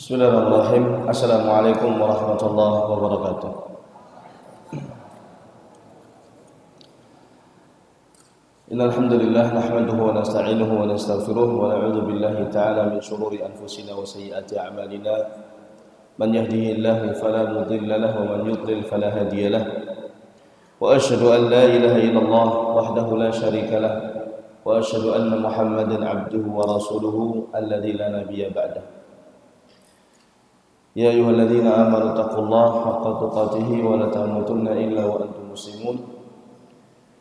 Bismillahirrahmanirrahim. Assalamualaikum warahmatullahi wabarakatuh. Innal hamdalillah nahmaduhu wa nasta'inuhu wa nastaghfiruh wa na'udzu billahi ta'ala min shururi anfusina wa sayyiati a'malina. Man yahdihillahu fala mudilla lahu wa man yudlil fala hadiya lahu. Wa asyhadu an la ilaha illallah wahdahu la syarika lah wa asyhadu anna Muhammadan 'abduhu wa rasuluhu alladzi la nabiyya ba'dahu. Ya ayyuhalladzina amanu taqullaha haqqa tuqatih wa la tamutunna illa wa antum muslimun.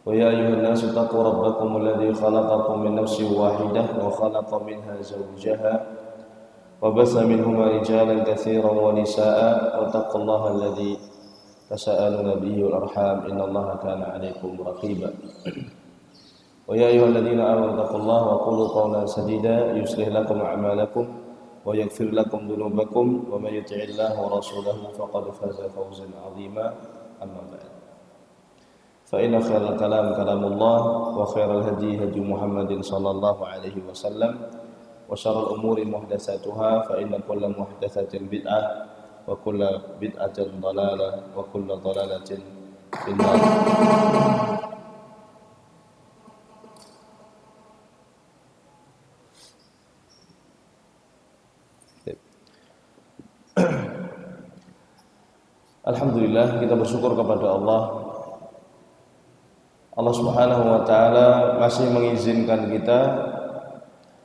Wa ya ayyuhan nasu taqu rabbakum alladzi khalaqakum min nafsin wahidah wa khalaqa minha zawjaha wa bassa minhuma rijalan katsiran wa nisaa'a wa taqullaha alladzi tasaaluna bihi wal arham innallaha kana 'alaykum raqiba. Wa ya ayyuhalladzina amanu taqullaha wa qulu qawlan sadida yuslih lakum a'malakum wa yaghfir lakum dhunubakum wa may yuti'illaha wa rasulahu faqad faza fawzan 'azima. Amma ba'd. Fa inna khairal kalam kalamullah wa khairal hadi hadi Muhammadin sallallahu alaihi wasallam wa syarrul umuri muhdatsatuha fa inna kulla muhdatsatin bid'ah wa kulla bid'atin dhalalah wa kulla dhalalatin finnar. Alhamdulillah, kita bersyukur kepada Allah. Allah Subhanahu wa taala masih mengizinkan kita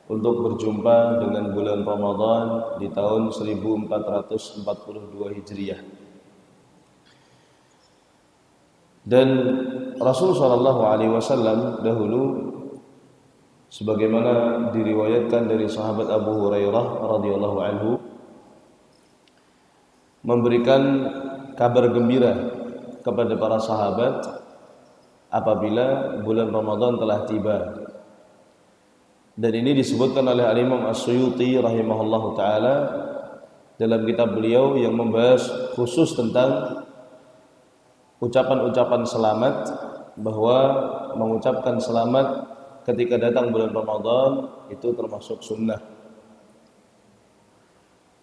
untuk berjumpa dengan bulan Ramadan di tahun 1442 Hijriah. Dan Rasul sallallahu alaihi wasallam dahulu sebagaimana diriwayatkan dari sahabat Abu Hurairah radhiyallahu anhu memberikan kabar gembira kepada para sahabat apabila bulan Ramadan telah tiba. Dan ini disebutkan oleh Al-Imam As-Suyuti rahimahullahu taala dalam kitab beliau yang membahas khusus tentang ucapan-ucapan selamat, bahwa mengucapkan selamat ketika datang bulan Ramadan itu termasuk sunnah.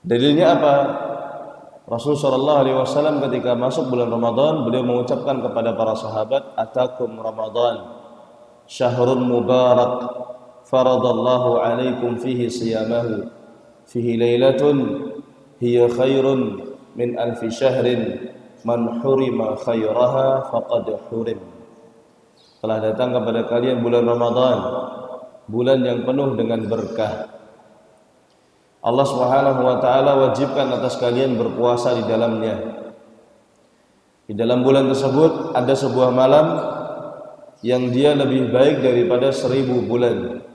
Dalilnya apa? Rasul sallallahu alaihi wasallam ketika masuk bulan Ramadan, beliau mengucapkan kepada para sahabat, "Atakum Ramadan, syahrun mubarak, faradallahu alaikum fihi siyamahu, fihi lailatun hiya khairun min alfi syahrin, man hurima khairaha faqad hurim." Telah datang kepada kalian bulan Ramadan, bulan yang penuh dengan berkah. Allah Subhanahu wa taala wajibkan atas kalian berpuasa di dalamnya. Di dalam bulan tersebut ada sebuah malam yang dia lebih baik daripada 1000 bulan.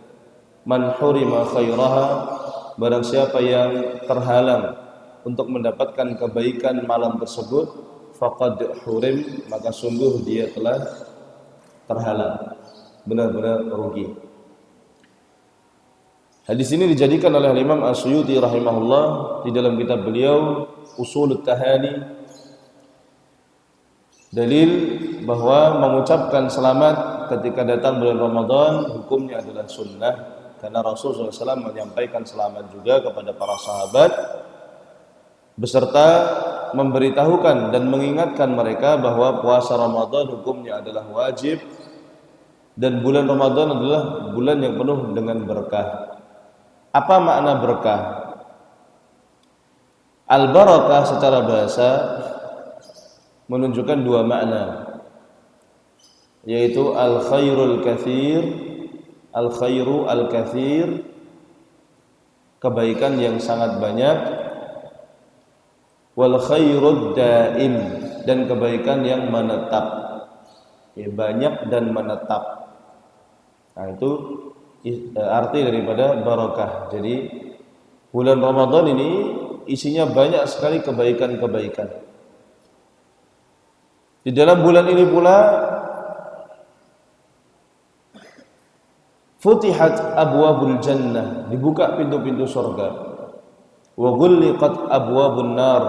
Man hurima khairaha, barang siapa yang terhalang untuk mendapatkan kebaikan malam tersebut, faqad hurim, maka sungguh dia telah terhalang, benar-benar rugi. Hadis ini dijadikan oleh Imam As-Suyuti rahimahullah di dalam kitab beliau Ushul Tahani dalil bahwa mengucapkan selamat ketika datang bulan Ramadan hukumnya adalah sunnah, karena Rasulullah SAW menyampaikan selamat juga kepada para sahabat beserta memberitahukan dan mengingatkan mereka bahwa puasa Ramadan hukumnya adalah wajib dan bulan Ramadan adalah bulan yang penuh dengan berkah. Apa makna berkah? Al-barakah secara bahasa menunjukkan dua makna, yaitu al-khairul katsir, al-khairu al-katsir, kebaikan yang sangat banyak, wal khairud daim, dan kebaikan yang menetap, ya, banyak dan menetap. Nah, itu arti daripada barakah. Jadi bulan Ramadan ini isinya banyak sekali kebaikan-kebaikan. Di dalam bulan ini pula futihat abwabul jannah, dibuka pintu-pintu surga. Wa ghulliqat abwabun nar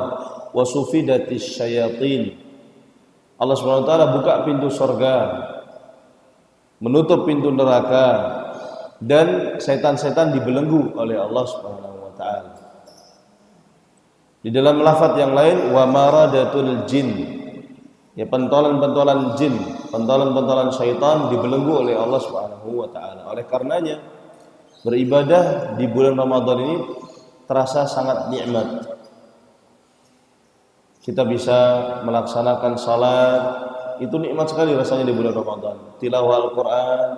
wa sufidatis syayatin. Allah Subhanahu wa taala buka pintu surga, menutup pintu neraka, dan setan-setan dibelenggu oleh Allah Subhanahu wa taala. Di dalam lafaz yang lain wa maradatul jin, ya pentolan-pentolan jin, pentolan-pentolan syaitan dibelenggu oleh Allah Subhanahu wa taala. Oleh karenanya beribadah di bulan Ramadan ini terasa sangat nikmat. Kita bisa melaksanakan salat, itu nikmat sekali rasanya di bulan Ramadan. Tilawah Al-Qur'an,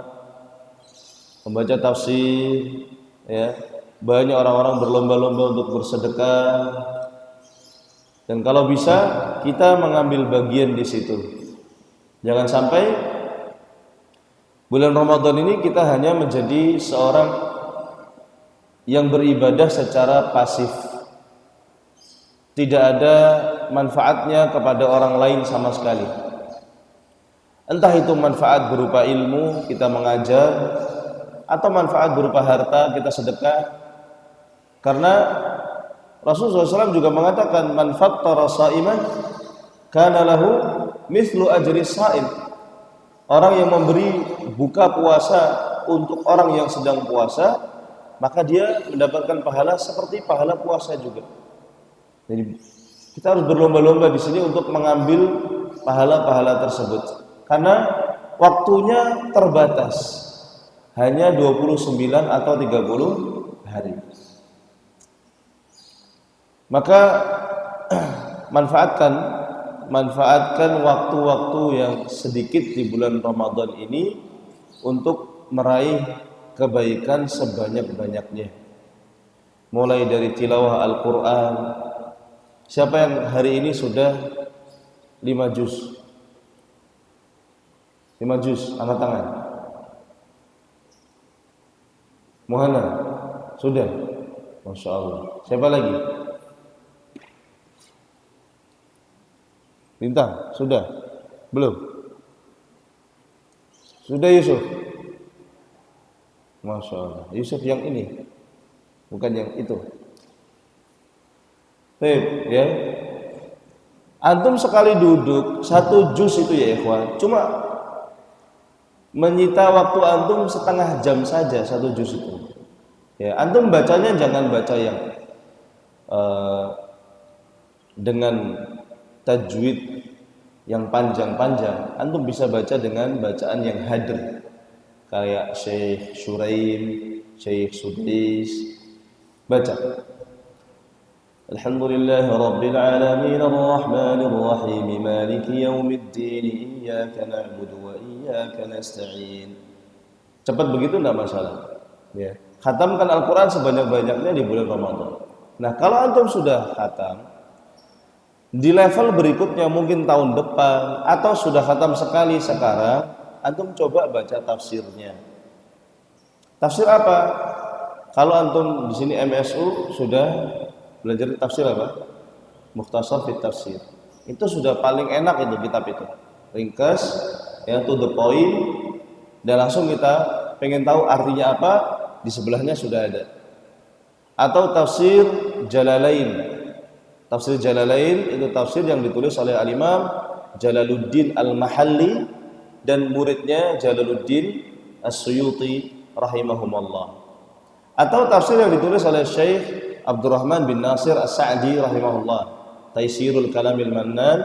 membaca tafsir, ya. Banyak orang-orang berlomba-lomba untuk bersedekah. Dan kalau bisa kita mengambil bagian di situ. Jangan sampai bulan Ramadan ini kita hanya menjadi seorang yang beribadah secara pasif. Tidak ada manfaatnya kepada orang lain sama sekali. Entah itu manfaat berupa ilmu, kita mengajar, atau manfaat berupa harta, kita sedekah. Karena Rasulullah SAW juga mengatakan man fattara sha'iman kana lahu mithlu ajri sha'im. Orang yang memberi buka puasa untuk orang yang sedang puasa, maka dia mendapatkan pahala seperti pahala puasa juga. Jadi kita harus berlomba-lomba di sini untuk mengambil pahala-pahala tersebut. Karena waktunya terbatas. Hanya 29 atau 30 hari. Maka manfaatkan waktu-waktu yang sedikit di bulan Ramadan ini untuk meraih kebaikan sebanyak-banyaknya. Mulai dari tilawah Al-Qur'an. Siapa yang hari ini sudah 5 juz? 5 juz, angkat tangan. Muhana, sudah? Masya Allah. Siapa lagi? Bintang, sudah? Belum? Sudah Yusuf? Masya Allah. Yusuf yang ini, bukan yang itu. Baik, ya. Antum sekali duduk 1 juz itu ya ikhwan, cuma menyita waktu antum setengah jam saja 1 juz itu. Ya, antum bacanya jangan baca yang dengan tajwid yang panjang-panjang. Antum bisa baca dengan bacaan yang hadir, kayak Syekh Syuraim, Syekh Sudais. Baca Alhamdulillahi Rabbil Alamin Ar-Rahmanir Rahim Maliki Yawmiddin Iyyaka na'budu wa iyyaka nasta'in. Cepat begitu enggak masalah. Ya. Khatamkan Al-Quran sebanyak-banyaknya di bulan Ramadan. Nah, kalau antum sudah khatam, di level berikutnya mungkin tahun depan atau sudah khatam sekali sekarang, antum coba baca tafsirnya. Tafsir apa? Kalau antum di sini MSU sudah belajar tafsir apa? Mukhtasar fit tafsir. Itu sudah paling enak itu kitab itu. Ringkas, ya, to the point, dan langsung kita pengen tahu artinya apa, di sebelahnya sudah ada. Atau tafsir Jalalain. Tafsir Jalalain itu tafsir yang ditulis oleh Al-Imam Jalaluddin Al-Mahalli dan muridnya Jalaluddin As-Suyuti rahimahumullah. Atau tafsir yang ditulis oleh Syekh Abdurrahman bin Nasir As-Sa'di rahimahullah, Taisirul Kalamil Mannan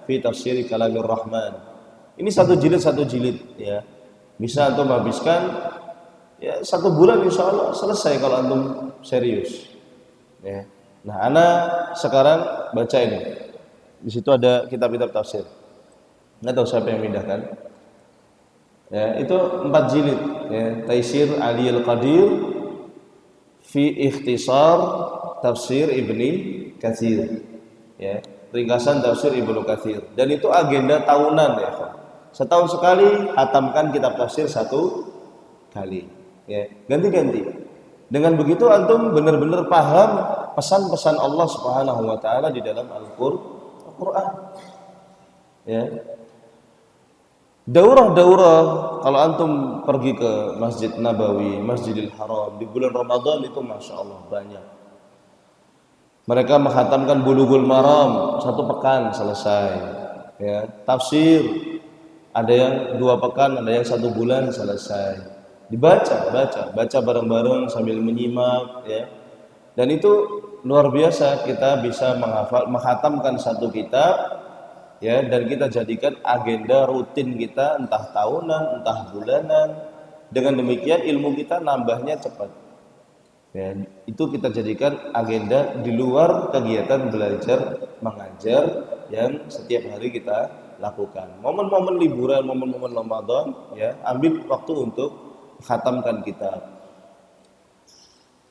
fi Tafsir Kalamir Rahman. Ini satu jilid ya. Bisa antum habiskan ya 1 bulan insyaallah selesai kalau antum serius. Ya. Nah, ana sekarang baca ini. Di situ ada kitab-kitab tafsir. Enggak tahu siapa yang pindahkan. Ya, itu 4 jilid ya. Taisir Ali Al-Qadir fi Ikhtisar Tafsir Ibni Katsir. Ya, ringkasan tafsir Ibnu Katsir. Dan itu agenda tahunan ya. Setahun sekali khatamkan kitab tafsir 1 kali. Ya, ganti-ganti. Dengan begitu antum benar-benar paham pesan-pesan Allah Subhanahu wa taala di dalam Al-Qur'an. Ya. Daurah-daurah kalau antum pergi ke Masjid Nabawi, Masjidil Haram di bulan Ramadan itu Masya Allah banyak. Mereka menghatamkan Bulughul Maram 1 pekan selesai. Ya, tafsir ada yang 2 pekan, ada yang 1 bulan selesai. Dibaca, baca bareng-bareng sambil menyimak ya. Dan itu luar biasa kita bisa menghatamkan satu kitab, ya, dan kita jadikan agenda rutin kita, entah tahunan, entah bulanan. Dengan demikian ilmu kita nambahnya cepat. Ya, itu kita jadikan agenda di luar kegiatan belajar mengajar yang setiap hari kita lakukan. Momen-momen liburan, momen-momen Ramadan, ya, ambil waktu untuk khatamkan kitab.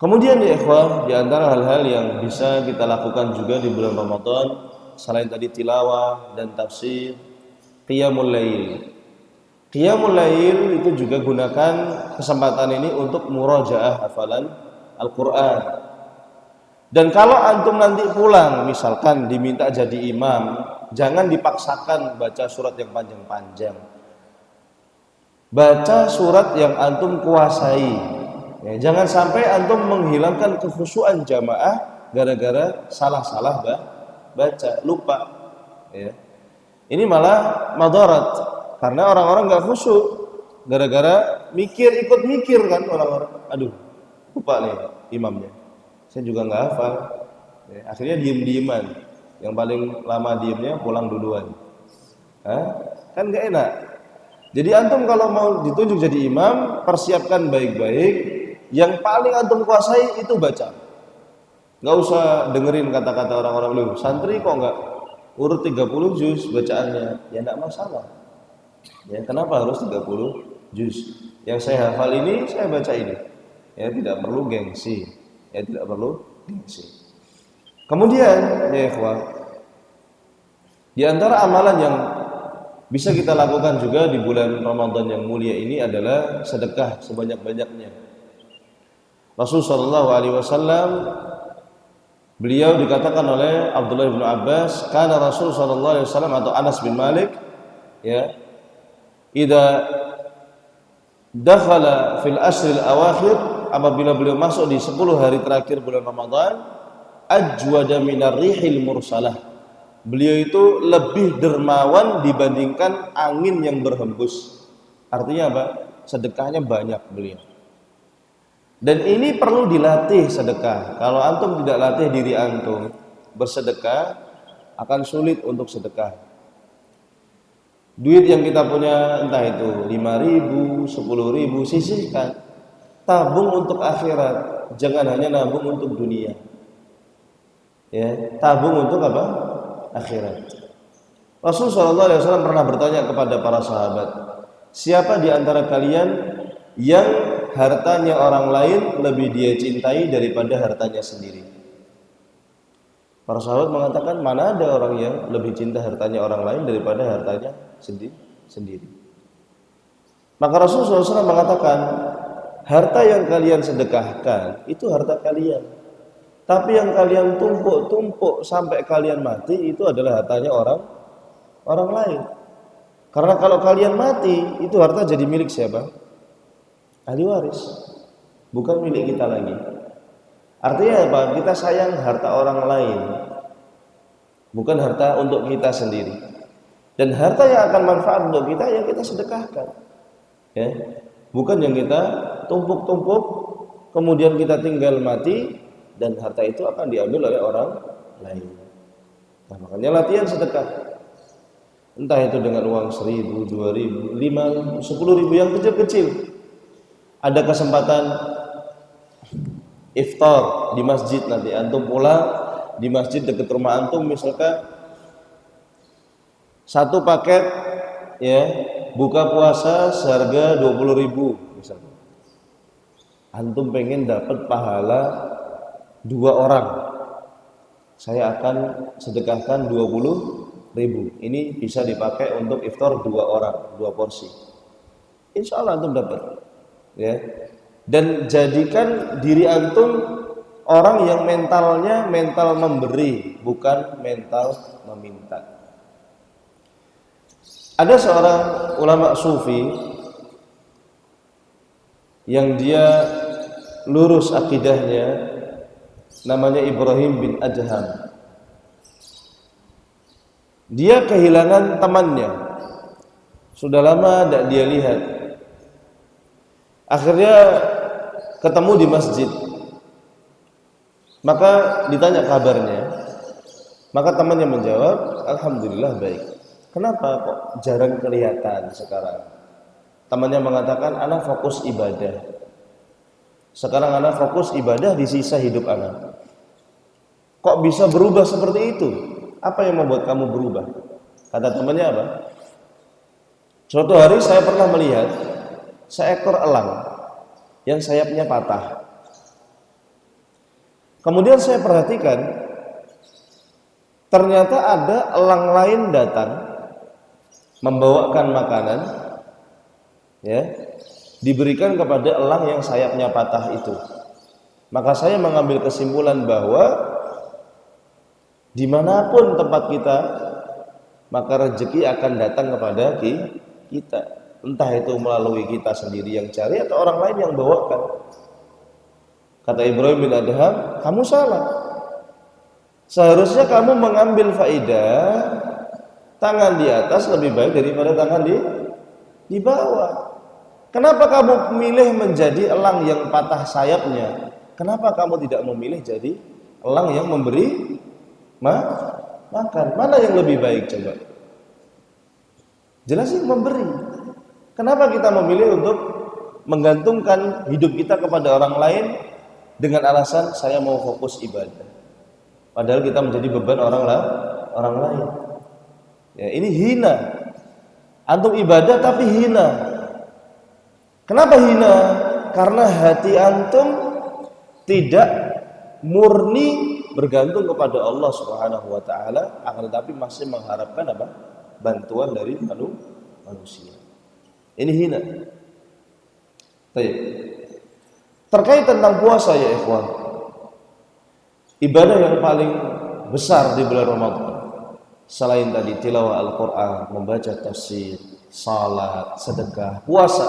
Kemudian ya ikhwah, di antara hal-hal yang bisa kita lakukan juga di bulan Ramadan selain tadi tilawah dan tafsir, qiyamul lail. Qiyamul lail itu juga gunakan kesempatan ini untuk murajaah hafalan Al-Quran. Dan kalau antum nanti pulang, misalkan diminta jadi imam, jangan dipaksakan baca surat yang panjang-panjang. Baca surat yang antum kuasai. Ya, jangan sampai antum menghilangkan kekhusyuan jamaah gara-gara salah-salah baca, lupa. Ya. Ini malah madarat, karena orang-orang nggak khusyuk gara-gara ikut mikir kan orang-orang. Aduh, lupa nih imamnya, saya juga nggak hafal, ya, akhirnya diem-dieman, yang paling lama diemnya pulang duluan. Kan nggak enak. Jadi antum kalau mau ditunjuk jadi imam, persiapkan baik-baik, yang paling antum kuasai itu baca. Nggak usah dengerin kata-kata orang-orang, lu santri kok nggak urut 30 juz bacaannya, ya nggak masalah, ya, kenapa harus 30 juz? Yang saya hafal ini saya baca ini. Ya, tidak perlu gengsi. Ya, tidak perlu gengsi. Kemudian, ya ikhwah, di antara amalan yang bisa kita lakukan juga di bulan Ramadan yang mulia ini adalah sedekah sebanyak-banyaknya. Rasulullah sallallahu alaihi wasallam, beliau dikatakan oleh Abdullah bin Abbas, kana Rasul sallallahu alaihi wasallam, atau Anas bin Malik, ya, idza dakhala fil ashril awakhir, apabila beliau masuk di 10 hari terakhir bulan Ramadan, ajwada minar rihil mursalah, beliau itu lebih dermawan dibandingkan angin yang berhembus. Artinya apa? Sedekahnya banyak beliau. Dan ini perlu dilatih sedekah. Kalau antum tidak latih diri antum bersedekah, akan sulit untuk sedekah. Duit yang kita punya, entah itu 5.000, 10.000, sisihkan. Tabung untuk akhirat, jangan hanya nabung untuk dunia. Ya, tabung untuk apa? Akhirat. Rasulullah SAW pernah bertanya kepada para sahabat, siapa di antara kalian yang hartanya orang lain lebih dia cintai daripada hartanya sendiri? Para sahabat mengatakan, mana ada orang yang lebih cinta hartanya orang lain daripada hartanya sendiri. Maka Rasulullah SAW mengatakan, harta yang kalian sedekahkan itu harta kalian. Tapi yang kalian tumpuk-tumpuk sampai kalian mati itu adalah hartanya orang lain. Karena kalau kalian mati, itu harta jadi milik siapa? Ahli waris. Bukan milik kita lagi. Artinya apa? Kita sayang harta orang lain, bukan harta untuk kita sendiri. Dan harta yang akan manfaat untuk kita yang kita sedekahkan. Ya. Bukan yang kita tumpuk-tumpuk, kemudian kita tinggal mati, dan harta itu akan diambil oleh orang lain. Nah, makanya latihan sedekah. Entah itu dengan uang 1.000, 2.000, 5.000, 10.000 yang kecil-kecil. Ada kesempatan iftar di masjid, nanti antum pulang di masjid dekat rumah antum, misalkan satu paket, ya, buka puasa seharga 20.000 misalnya. Antum pengen dapat pahala 2 orang, saya akan sedekahkan 20.000. Ini bisa dipakai untuk iftar 2 orang, 2 porsi. Insya Allah antum dapat. Ya. Dan jadikan diri antum orang yang mentalnya mental memberi, bukan mental meminta. Ada seorang ulama sufi yang dia lurus akidahnya, namanya Ibrahim bin Adham. Dia kehilangan temannya, sudah lama tidak dia lihat. Akhirnya ketemu di masjid. Maka ditanya kabarnya, maka temannya menjawab, alhamdulillah baik. Kenapa kok jarang kelihatan sekarang? Temannya mengatakan, ana fokus ibadah. Sekarang ana fokus ibadah di sisa hidup ana. Kok bisa berubah seperti itu? Apa yang membuat kamu berubah? Kata temannya apa? Suatu hari saya pernah melihat seekor elang yang sayapnya patah. Kemudian saya perhatikan, ternyata ada elang lain datang membawakan makanan, ya, diberikan kepada elang yang sayapnya patah itu. Maka saya mengambil kesimpulan bahwa dimanapun tempat kita, maka rezeki akan datang kepada kita. Entah itu melalui kita sendiri yang cari atau orang lain yang bawakan. Kata Ibrahim bin Adham, kamu salah. Seharusnya kamu mengambil faidah tangan di atas lebih baik daripada tangan di bawah. Kenapa kamu memilih menjadi elang yang patah sayapnya? Kenapa kamu tidak memilih jadi elang yang memberi makan? Mana yang lebih baik coba? Jelas yang memberi. Kenapa kita memilih untuk menggantungkan hidup kita kepada orang lain dengan alasan saya mau fokus ibadah? Padahal kita menjadi beban orang lain. Ya, ini hina. Antum ibadah tapi hina. Kenapa hina? Karena hati antum tidak murni bergantung kepada Allah Subhanahu wa taala, akan tetapi masih mengharapkan apa? Bantuan dari manusia. Ini hina. Baik. Terkait tentang puasa ya ikhwan. Ibadah yang paling besar di bulan Ramadan selain tadi tilawah Al-Qur'an, membaca tafsir, salat, sedekah, puasa.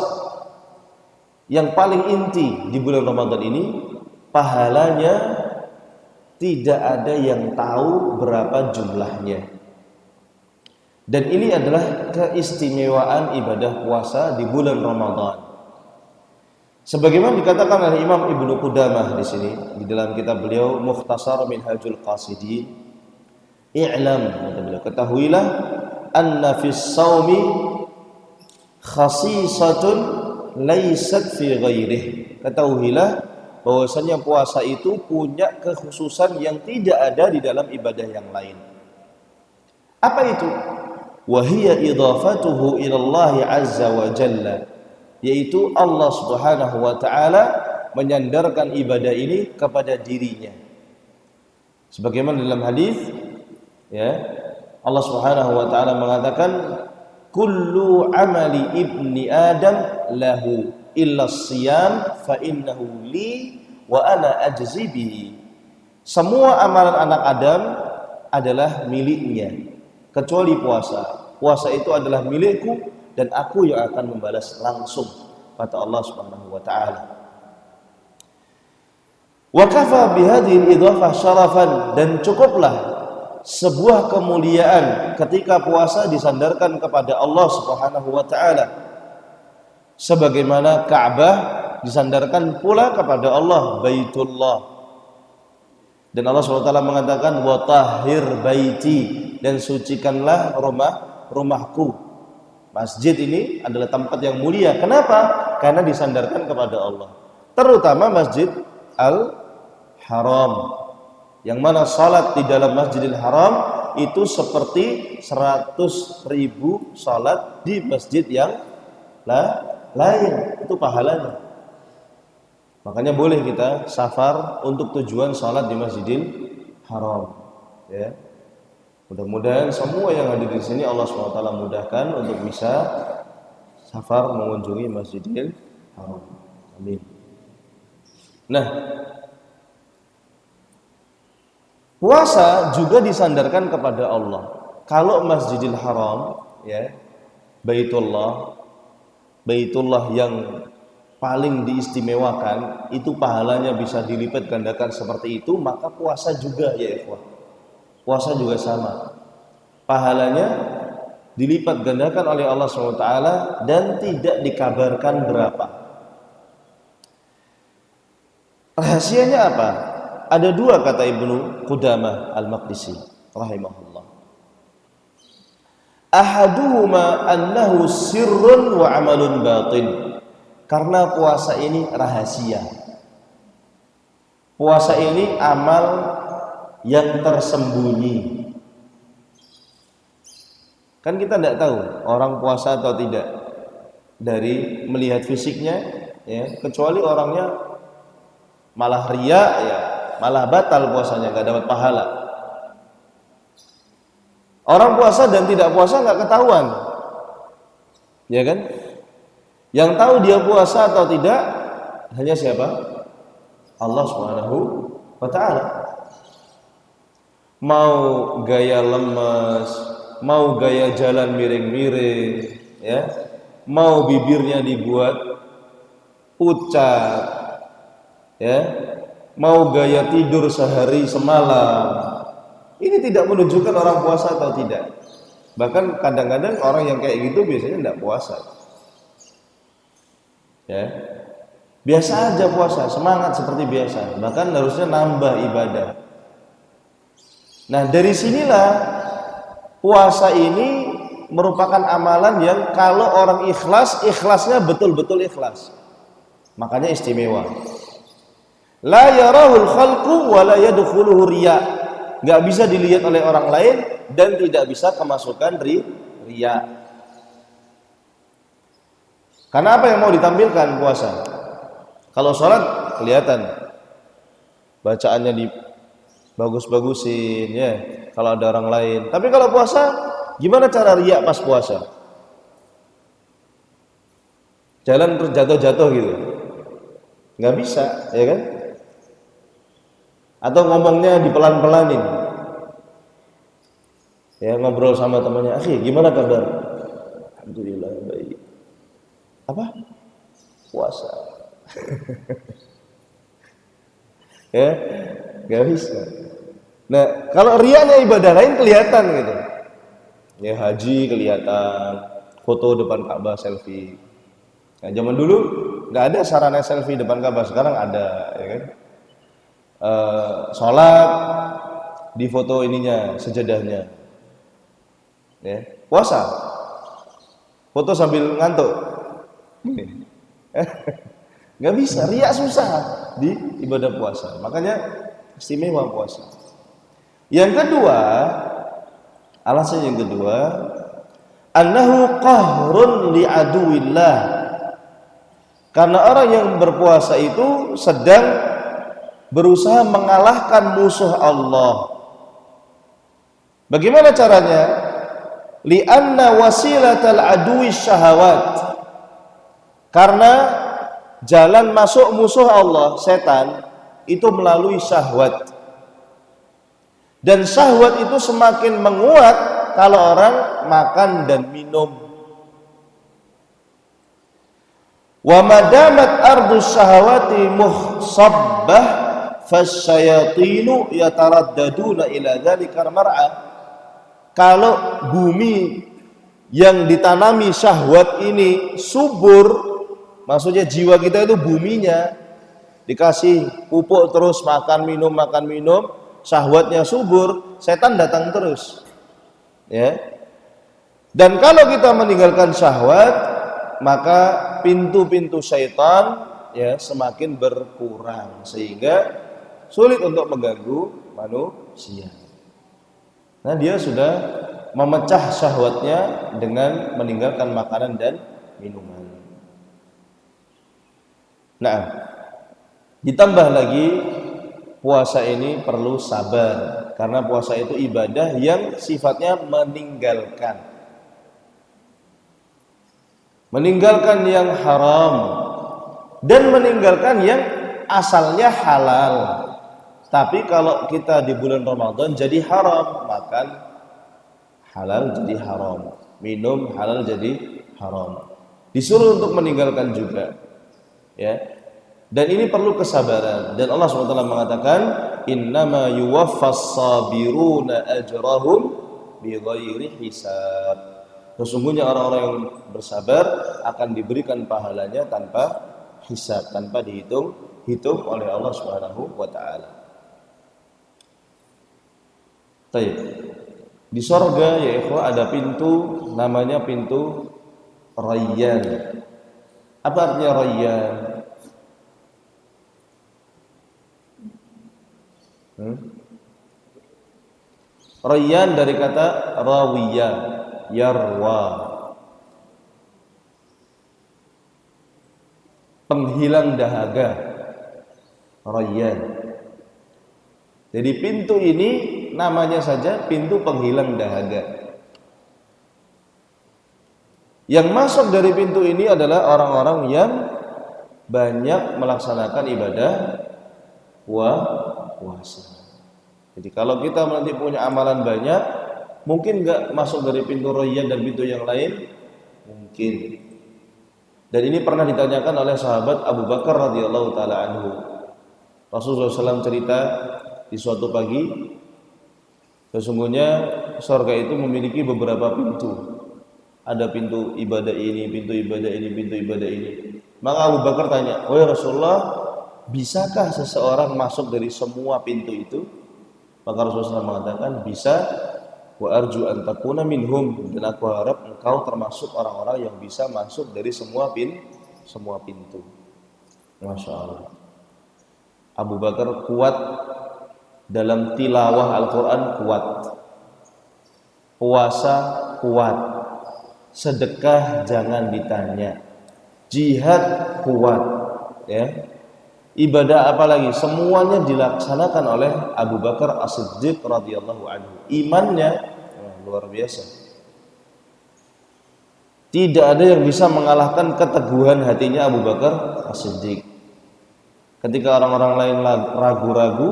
Yang paling inti di bulan Ramadan ini pahalanya tidak ada yang tahu berapa jumlahnya. Dan ini adalah keistimewaan ibadah puasa di bulan Ramadan. Sebagaimana dikatakan oleh Imam Ibnu Qudamah di sini di dalam kitab beliau Mukhtasar Minhajul Qasidin, i'lam, kata beliau, ketahuilah anna fis shaumi khasisatun laysat fi ghairih. Ketahuilah bahwasanya puasa itu punya kekhususan yang tidak ada di dalam ibadah yang lain. Apa itu? Wa hiya idhafatuhu ila Allah azza wa jalla, yaitu Allah Subhanahu wa taala menyandarkan ibadah ini kepada dirinya. Sebagaimana dalam hadis, ya, Allah Subhanahu wa taala mengatakan kullu amali ibni adam lahu illa siyam fa innahu li wa ana ajzi bihi. Semua amalan anak Adam adalah miliknya kecuali puasa. Puasa itu adalah milikku dan aku yang akan membalas langsung, kata Allah Subhanahu wa taala. Wa kafa bihadhihi al-idhafah syarafan, dan cukuplah sebuah kemuliaan ketika puasa disandarkan kepada Allah Subhanahu wa taala. Sebagaimana Ka'bah disandarkan pula kepada Allah, Baitullah. Dan Allah SWT mengatakan wa tahhir baiti, dan sucikanlah rumahku. Masjid ini adalah tempat yang mulia. Kenapa? Karena disandarkan kepada Allah. Terutama Masjid Al-Haram, yang mana salat di dalam Masjidil Haram itu seperti 100.000 salat di masjid yang lain. Itu pahalanya. Makanya boleh kita safar untuk tujuan salat di Masjidil Haram, ya. Mudah-mudahan semua yang hadir di sini Allah SWT mudahkan untuk bisa safar mengunjungi Masjidil Haram. Amin. Nah, puasa juga disandarkan kepada Allah. Kalau Masjidil Haram, ya, Baitullah yang paling diistimewakan, itu pahalanya bisa dilipat gandakan seperti itu, maka puasa juga ya ikhwah. Puasa juga sama. Pahalanya dilipat gandakan oleh Allah SWT dan tidak dikabarkan berapa. Rahasianya apa? ada dua kata Ibnu Qudamah Al-Maqdisi rahimahullah. Ahaduhuma annahu sirrun wa amalun batin. Karena puasa ini rahasia. Puasa ini amal yang tersembunyi. Kan kita tidak tahu orang puasa atau tidak dari melihat fisiknya, ya, kecuali orangnya malah riya, ya, malah batal puasanya, nggak dapat pahala. Orang puasa dan tidak puasa nggak ketahuan, ya kan? Yang tahu dia puasa atau tidak hanya siapa? Allah Subhanahu wa Ta'ala. Mau gaya lemes, mau gaya jalan miring-miring, ya, mau bibirnya dibuat pucat, ya, mau gaya tidur sehari semalam, ini tidak menunjukkan orang puasa atau tidak. Bahkan kadang-kadang orang yang kayak gitu biasanya tidak puasa, ya, biasa aja puasa, semangat seperti biasa, bahkan harusnya nambah ibadah. Nah, dari sinilah puasa ini merupakan amalan yang kalau orang ikhlas, ikhlasnya betul-betul ikhlas. Makanya istimewa. La yarahul khalqu wa la yadkhuluhu riya. Enggak bisa dilihat oleh orang lain dan tidak bisa kemasukan riya. Karena apa yang mau ditampilkan puasa? Kalau sholat kelihatan bacaannya bagus-bagusin, ya, kalau ada orang lain. Tapi kalau puasa, gimana cara riya pas puasa? Jalan terjatuh-jatuh gitu, nggak bisa, ya kan? Atau ngomongnya dipelan-pelanin, ya, ngobrol sama temannya, akhi, gimana kabar? Alhamdulillah baik. Apa? Puasa. Ya, nggak bisa. Nah, kalau riyanya ibadah lain kelihatan gitu. Ya, haji kelihatan, foto depan Ka'bah selfie. Nah, zaman dulu nggak ada sarana selfie depan Ka'bah, sekarang ada, ya kan? Sholat di foto ininya, sejadahnya. Ya, puasa, foto sambil ngantuk. Nggak bisa, riya susah di ibadah puasa. Makanya istimewa puasa. Yang kedua, alasan yang kedua, annahu qahrun li aduwillah. Karena orang yang berpuasa itu sedang berusaha mengalahkan musuh Allah. Bagaimana caranya? Li'anna wasilatal aduwi syahawat. Karena jalan masuk musuh Allah, setan, itu melalui syahwat. Dan syahwat itu semakin menguat kalau orang makan dan minum. Wa madamat ardus syahawati muhsabbah fasyayatinu yataraddaduna ila dzalikal mar'a. Kalau bumi yang ditanami syahwat ini subur, maksudnya jiwa kita itu buminya dikasih pupuk terus, makan minum, syahwatnya subur, setan datang terus, ya. Dan kalau kita meninggalkan syahwat, maka pintu-pintu syaitan, ya, semakin berkurang sehingga sulit untuk mengganggu manusia. Nah, dia sudah memecah syahwatnya dengan meninggalkan makanan dan minuman. Nah, ditambah lagi puasa ini perlu sabar, karena puasa itu ibadah yang sifatnya meninggalkan yang haram dan meninggalkan yang asalnya halal. Tapi kalau kita di bulan Ramadan jadi haram, makan halal jadi haram, minum halal jadi haram. Disuruh untuk meninggalkan juga, ya. Dan ini perlu kesabaran. Dan Allah SWT mengatakan, innama yuwaffas sabiruna ajrahum bighairi hisab. Sesungguhnya orang-orang yang bersabar akan diberikan pahalanya tanpa hisab, tanpa dihitung oleh Allah Subhanahu wa taala. Baik. Di sorga ya ikhwah ada pintu namanya pintu Rayyan. Apa artinya Rayyan? Rayyan dari kata rawiya, yarwa, penghilang dahaga. Rayyan. Jadi pintu ini namanya saja pintu penghilang dahaga. Yang masuk dari pintu ini adalah orang-orang yang banyak melaksanakan ibadah puasa. Jadi kalau kita nanti punya amalan banyak, mungkin nggak masuk dari pintu Rayyan dan pintu yang lain? Mungkin. Dan ini pernah ditanyakan oleh sahabat Abu Bakar radhiyallahu taala anhu. Rasulullah SAW cerita di suatu pagi, sesungguhnya surga itu memiliki beberapa pintu. Ada pintu ibadah ini, pintu ibadah ini, pintu ibadah ini. Maka Abu Bakar tanya, "Wahai Rasulullah, bisakah seseorang masuk dari semua pintu itu?" Maka Rasulullah SAW mengatakan, "Bisa, wa arju an takuna minhum." Dan aku harap engkau termasuk orang-orang yang bisa masuk dari semua pintu. Masya Allah. Abu Bakar kuat dalam tilawah Al-Quran, kuat. Puasa kuat. Sedekah jangan ditanya. Jihad kuat, ya. Ibadah apalagi semuanya dilaksanakan oleh Abu Bakar As-Siddiq radhiyallahu anhu. Imannya luar biasa. Tidak ada yang bisa mengalahkan keteguhan hatinya Abu Bakar As-Siddiq. Ketika orang-orang lain ragu-ragu,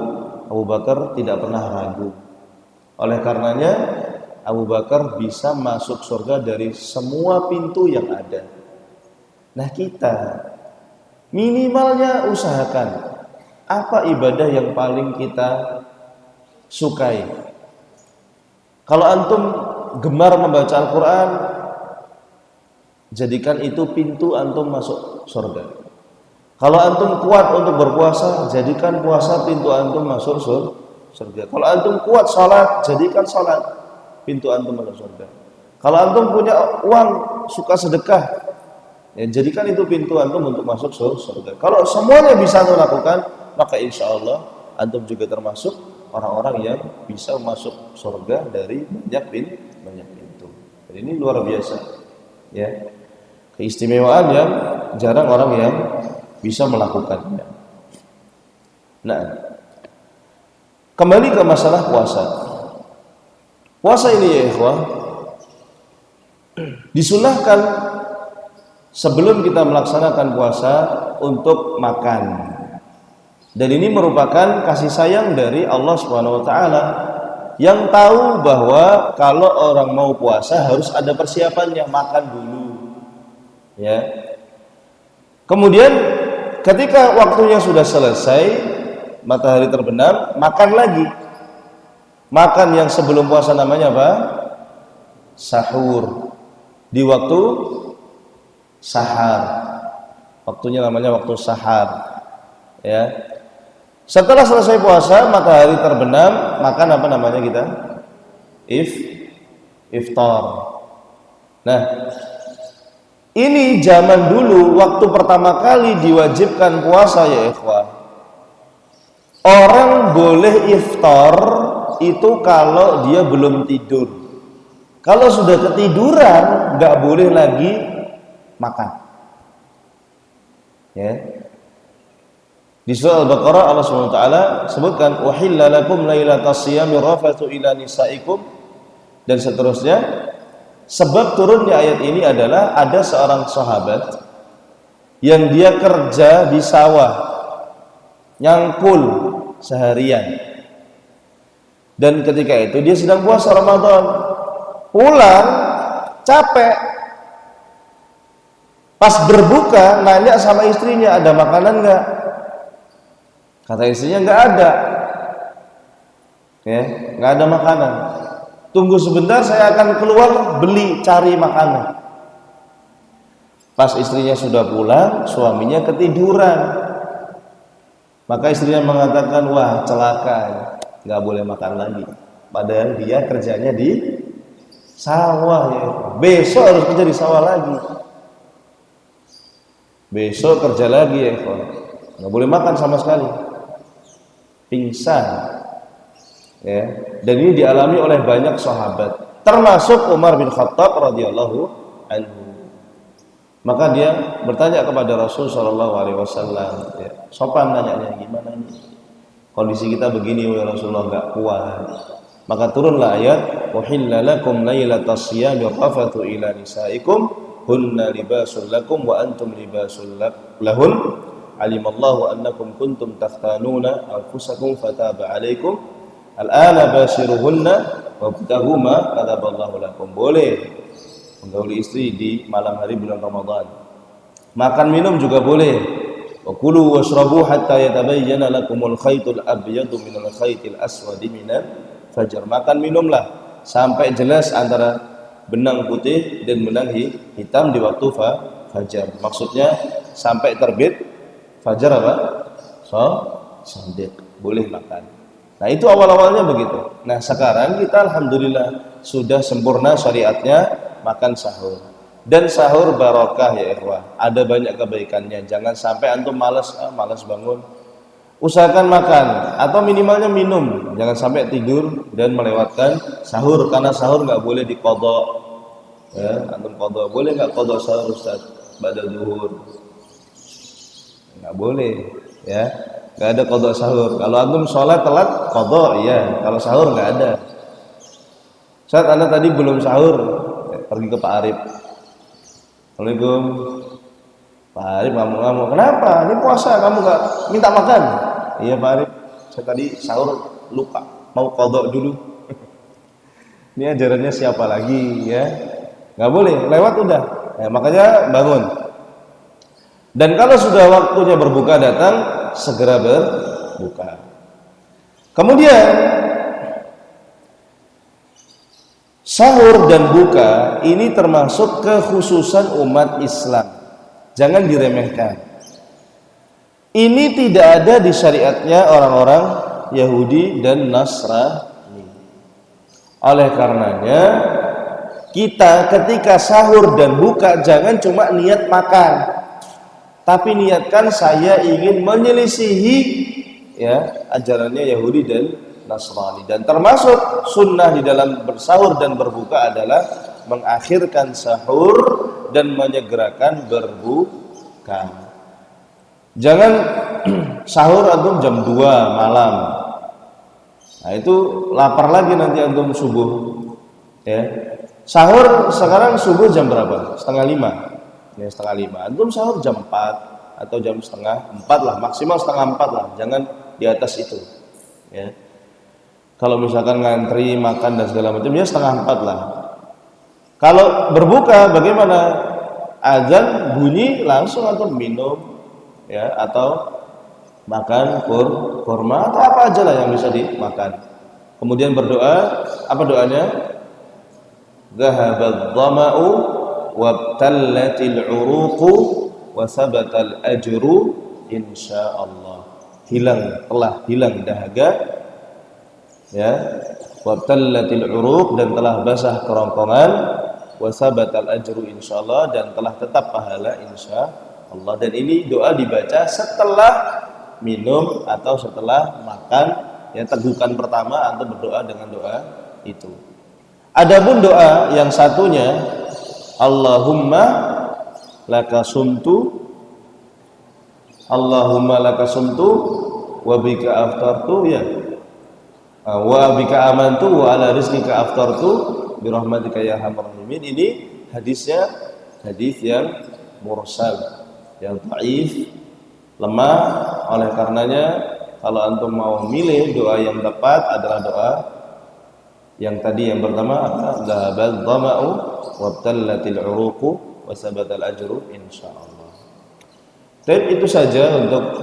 Abu Bakar tidak pernah ragu. Oleh karenanya Abu Bakar bisa masuk surga dari semua pintu yang ada. Nah kita minimalnya usahakan apa ibadah yang paling kita sukai. Kalau antum gemar membaca Al-Quran, jadikan itu pintu antum masuk surga. Kalau antum kuat untuk berpuasa, jadikan puasa pintu antum masuk surga. Kalau antum kuat salat, jadikan salat pintu antum masuk surga. Kalau antum punya uang, suka sedekah, ya, jadikan itu pintu antum untuk masuk surga. Kalau semuanya bisa antum lakukan, maka insya Allah antum juga termasuk orang-orang yang bisa masuk surga dari banyak pintu. Jadi ini luar biasa, ya, keistimewaan yang jarang orang yang bisa melakukannya. Nah, kembali ke masalah puasa. Puasa ini ya ikhwah, disunahkan sebelum kita melaksanakan puasa untuk makan. Dan ini merupakan kasih sayang dari Allah Subhanahu wa taala yang tahu bahwa kalau orang mau puasa harus ada persiapannya, makan dulu. Ya. Kemudian ketika waktunya sudah selesai, matahari terbenam, makan lagi. Makan yang sebelum puasa namanya apa? Sahur. Di waktu sahar. Waktunya namanya waktu sahar. Ya. Setelah selesai puasa, matahari terbenam, makan apa namanya kita? Iftar. Nah, ini zaman dulu waktu pertama kali diwajibkan puasa ya ikhwah. Orang boleh iftar itu kalau dia belum tidur. Kalau sudah ketiduran nggak boleh lagi makan. Ya. Di surah Al-Baqarah Allah SWT sebutkan uhilla lakum lailatas siyami rafathu ila nisaikum dan seterusnya. Sebab turunnya ayat ini adalah ada seorang sahabat yang dia kerja di sawah, nyangkul seharian. Dan ketika itu dia sedang puasa Ramadan. Pulang capek. Pas berbuka nanya sama istrinya, ada makanan enggak? Kata istrinya enggak ada. Ya, enggak ada makanan. Tunggu sebentar, saya akan keluar beli cari makanan. Pas istrinya sudah pulang, suaminya ketiduran. Maka istrinya mengatakan, wah celaka, nggak boleh makan lagi. Padahal dia kerjanya di sawah ya. Besok harus kerja di sawah lagi. Besok kerja lagi ya. Nggak boleh makan sama sekali. Pingsan. Ya. Dan ini dialami oleh banyak sahabat, termasuk Umar bin Khattab radhiyallahu anhu. Maka dia bertanya kepada Rasul sallallahu alaihi wasallam, ya, sopan nanyanya, gimana ini? Kondisi kita begini ya Rasulullah, enggak kuat. Maka turunlah ayat, "Uhilla lakum lailatas siyami rafathu ila nisaikum hunna libasul lakum wa antum libasul lahun. Alimallahu annakum kuntum takhtanuna anfusakum fataba 'alaikum. Al-ana bashiruhunna wabtaghu ma kataballahu lakum." Boleh menggauli istri di malam hari bulan Ramadan. Makan minum juga boleh. Wa kulu washrabu hatta yatabayyana lakumul khaytul abyadu minal khaytil aswadi minal fajr. Makan minumlah sampai jelas antara benang putih dan benang hitam di waktu fajar. Maksudnya sampai terbit fajar apa? Shadiq. Boleh makan. Nah, itu awal-awalnya begitu. Nah, sekarang kita alhamdulillah sudah sempurna syariatnya makan sahur. Dan sahur barokah ya ikhwah. Ada banyak kebaikannya. Jangan sampai antum malas bangun. Usahakan makan atau minimalnya minum. Jangan sampai tidur dan melewatkan sahur, karena sahur nggak boleh diqadha. Ya, antum qadha. Boleh nggak qadha sahur Ustaz? Ba'da zuhur. Nggak boleh, ya. Nggak ada qadha sahur. Kalau antum sholat telat qadha, ya. Kalau sahur nggak ada. Ustaz, Anda tadi belum sahur. Pergi ke Pak Arif. Assalamualaikum. Pak Arif ngamuk-ngamuk. Kenapa? Ini puasa kamu nggak minta makan? Iya Pak Arif. Saya tadi sahur lupa. Mau qadha dulu. Ini ajarannya siapa lagi ya? Nggak boleh. Lewat udah. Nah, makanya bangun. Dan kalau sudah waktunya berbuka datang, segera berbuka. Kemudian sahur dan buka ini termasuk kekhususan umat Islam. Jangan diremehkan. Ini tidak ada di syariatnya orang-orang Yahudi dan Nasrani. Oleh karenanya, kita ketika sahur dan buka jangan cuma niat makan, tapi niatkan saya ingin menyelisihi ya ajarannya Yahudi dan Nasrani. Dan termasuk sunnah di dalam bersahur dan berbuka adalah mengakhirkan sahur dan menyegerakan berbuka. Jangan sahur antum jam 2 malam. Nah, itu lapar lagi nanti antum subuh. Ya. Sahur sekarang subuh jam berapa? 4:30. Ya, 4:30. Antum sahur jam 4 atau jam 3:30 lah, maksimal 3:30 lah. Jangan di atas itu. Ya. Kalau misalkan ngantri makan dan segala macam ya 3:30 lah. Kalau berbuka bagaimana? Azan bunyi langsung atau minum ya, atau makan kurma atau apa aja lah yang bisa dimakan. Kemudian berdoa, apa doanya? Dhahabadh dhama'u wabtallatil 'uruqu wa sabatal ajru insyaallah. Telah hilang dahaga ya, wabtallatil 'uruq, dan telah basah kerongkongan, wasabatal ajru insyaallah, dan telah tetap pahala insyaallah. Dan ini doa dibaca setelah minum atau setelah makan ya, tegukan pertama atau berdoa dengan doa itu. Adapun doa yang satunya, Allahumma laka sumtu wa bika aftartu ya, wa bika amantu wa ala rizqika aftartu birahmatika ya arhamar rahimin. Ini hadisnya hadis yang mursal, yang dhaif, lemah. Oleh karenanya kalau antum mau milih doa yang tepat adalah doa yang tadi, yang pertama dhahabadh dhama'u wabtallatil 'uruqu wa sabatal ajru insyaallah. Dan itu saja untuk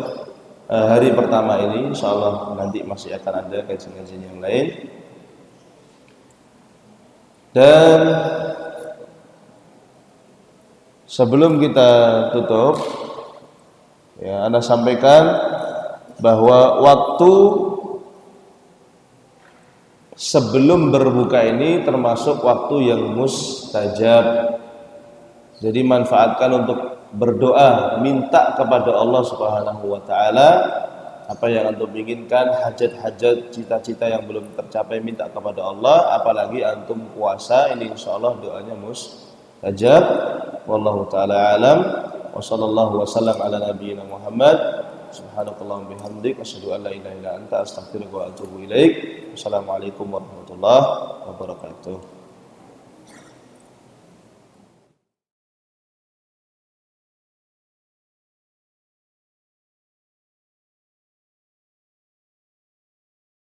hari pertama ini. Insyaallah nanti masih akan ada kajian-kajian yang lain. Dan sebelum kita tutup ya, Anda sampaikan bahwa waktu sebelum berbuka ini termasuk waktu yang mustajab. Jadi manfaatkan untuk berdoa, minta kepada Allah Subhanahu wa taala apa yang antum inginkan, hajat-hajat, cita-cita yang belum tercapai, minta kepada Allah. Apalagi antum puasa, ini insyaallah doanya mustajab. Wallahu taala alam. Wa sallallahu wasallam ala nabiyyina Muhammad. Subhanakallahumma bihamdik asyhadu an la ilaha illa anta astaghfiruka wa atubu ilaik. Wassalamualaikum warahmatullahi wabarakatuh.